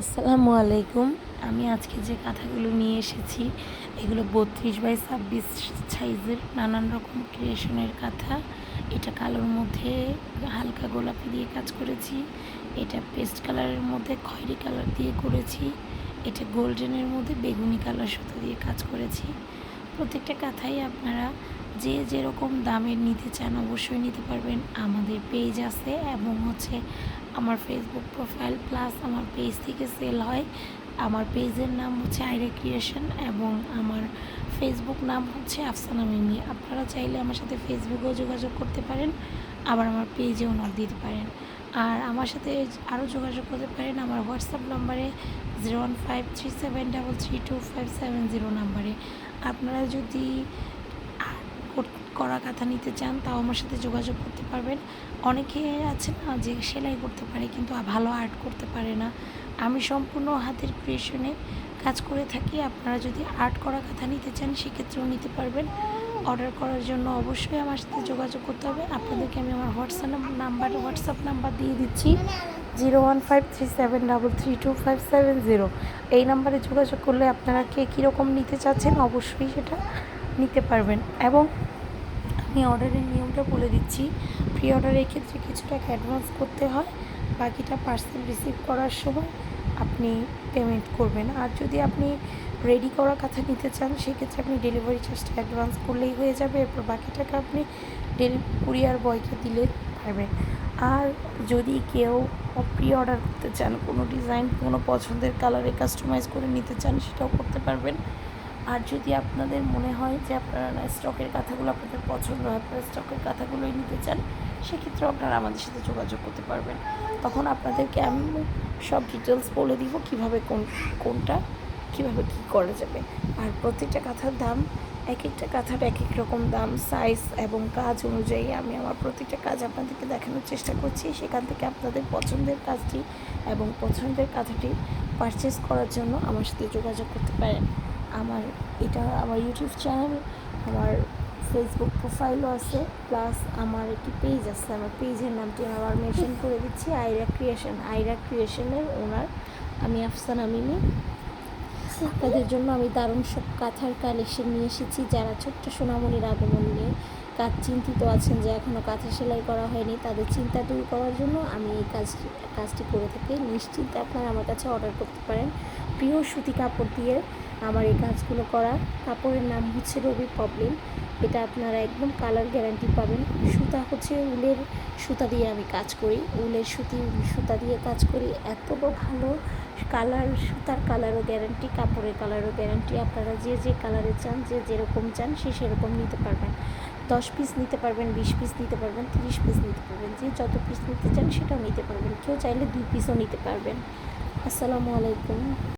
আসসালামু আলাইকুম। আমি আজকে যে কাঁথাগুলো নিয়ে এসেছি এগুলো 32x26 সাইজের নানান রকম ক্রিয়েশনের কাঁথা। এটা কালোর মধ্যে হালকা গোলাপি দিয়ে কাজ করেছি, এটা পেস্ট কালারের মধ্যে খয়েরি কালার দিয়ে করেছি, এটা গোল্ডেনের মধ্যে বেগুনি কালার সুতো দিয়ে কাজ করেছি। প্রত্যেকটা কাঁথাই আপনারা যে যেরকম দামের নিতে চান অবশ্যই নিতে পারবেন। আমাদের পেজ আছে এবং আমার ফেসবুক প্রোফাইল প্লাস আমার পেজ থেকে সেল হয়। আমার পেজের নাম হচ্ছে আইরা ক্রিয়েশন এবং আমার ফেসবুক নাম হচ্ছে আফসানা মিমি। আপনারা চাইলে আমার সাথে ফেসবুকেও যোগাযোগ করতে পারেন, আবার আমার পেজেও নক দিতে পারেন। আর আমার সাথে আরও যোগাযোগ করতে পারেন আমার হোয়াটসঅ্যাপ নাম্বারে 01537332570 নাম্বারে। আপনারা যদি করা কাঁথা নিতে চান তাও আমার সাথে যোগাযোগ করতে পারবেন। অনেকে আছে না যে সেলাই করতে পারে কিন্তু ভালো আর্ট করতে পারে না। আমি সম্পূর্ণ হাতের ক্রিয়েশনে কাজ করে থাকি। আপনারা যদি আর্ট করা কাঁথা নিতে চান সেক্ষেত্রেও নিতে পারবেন। অর্ডার করার জন্য অবশ্যই আমার সাথে যোগাযোগ করতে হবে। আপনাদেরকে আমি আমার হোয়াটসঅ্যাপ নাম্বার দিয়ে দিচ্ছি 01537332570। এই নাম্বারে যোগাযোগ করলে আপনারা কে কীরকম নিতে চাচ্ছেন অবশ্যই সেটা নিতে পারবেন। এবং আমি অর্ডারের নিয়মটা বলে দিচ্ছি। প্রি অর্ডারের ক্ষেত্রে কিছু টাকা অ্যাডভান্স করতে হয়, বাকিটা পার্সেল রিসিভ করার সময় আপনি পেমেন্ট করবেন। আর যদি আপনি রেডি করা কাঁথা নিতে চান সেক্ষেত্রে আপনি ডেলিভারি চার্জটা অ্যাডভান্স করলেই হয়ে যাবে, এরপর বাকি টাকা আপনি কুরিয়ার বয়কে দিলে পারবেন। আর যদি কেউ প্রি অর্ডার করতে চান, কোনো ডিজাইন কোনো পছন্দের কালারে কাস্টমাইজ করে নিতে চান সেটাও করতে পারবেন। আর যদি আপনাদের মনে হয় যে আপনারা স্টকের কাঁথাগুলো আপনাদের পছন্দ হয়, আপনারা স্টকের কাঁথাগুলোই নিতে চান, সেক্ষেত্রেও আপনারা আমাদের সাথে যোগাযোগ করতে পারবেন। তখন আপনাদেরকে আমি সব ডিটেলস বলে দিব কীভাবে কোনটা কীভাবে কী করা যাবে। আর প্রত্যেকটা কাঁথার দাম এক একটা কাঁথার এক এক রকম দাম, সাইজ এবং কাজ অনুযায়ী আমি আমার প্রত্যেকটা কাজ আপনাদেরকে দেখানোর চেষ্টা করছি। সেখান থেকে আপনাদের পছন্দের কাজটি এবং পছন্দের কাঁথাটি পারচেস করার জন্য আমার সাথে যোগাযোগ করতে পারেন। এটা আমার ইউটিউব চ্যানেল, আমার ফেসবুক প্রোফাইলও আছে, প্লাস আমার একটি পেজ আছে। আমার পেজের নামটি আবার মেনশন করে দিচ্ছি, আইরা ক্রিয়েশনের ওনার আমি আফসানা মিমি। আপনাদের জন্য আমি দারুণ সব কাঁথার কালেকশন নিয়ে এসেছি। যারা ছোট্ট সোনামণির আগমন নিয়ে চিন্তিত আছেন যে এখনও কাঁথা সেলাই করা হয়নি, তাদের চিন্তা দূর করার জন্য আমি এই কাজটি করে থাকি। নিশ্চিন্তে আপনারা আমার কাছে অর্ডার করতে পারেন। প্রিয় সুতি কাপড় দিয়ে আমার এই কাজগুলো করা। কাপড়ের নাম হচ্ছে রবি পপলিন। এটা আপনারা একদম কালার গ্যারান্টি পাবেন। সুতা হচ্ছে উলের সুতা দিয়ে আমি কাজ করি, উলের সুতা দিয়ে কাজ করি। এত ভালো কালার, সুতার কালারও গ্যারান্টি, কাপড়ের কালারও গ্যারান্টি। আপনারা যে যে কালারে চান, যে যেরকম চান সেরকম নিতে পারবেন। 10 পিস নিতে পারবেন, 20 পিস নিতে পারবেন, 30 পিস নিতে পারবেন, যে যত পিস নিতে চান সেটাও নিতে পারবেন। কেউ চাইলে 2 পিসও নিতে পারবেন। আসসালামু আলাইকুম।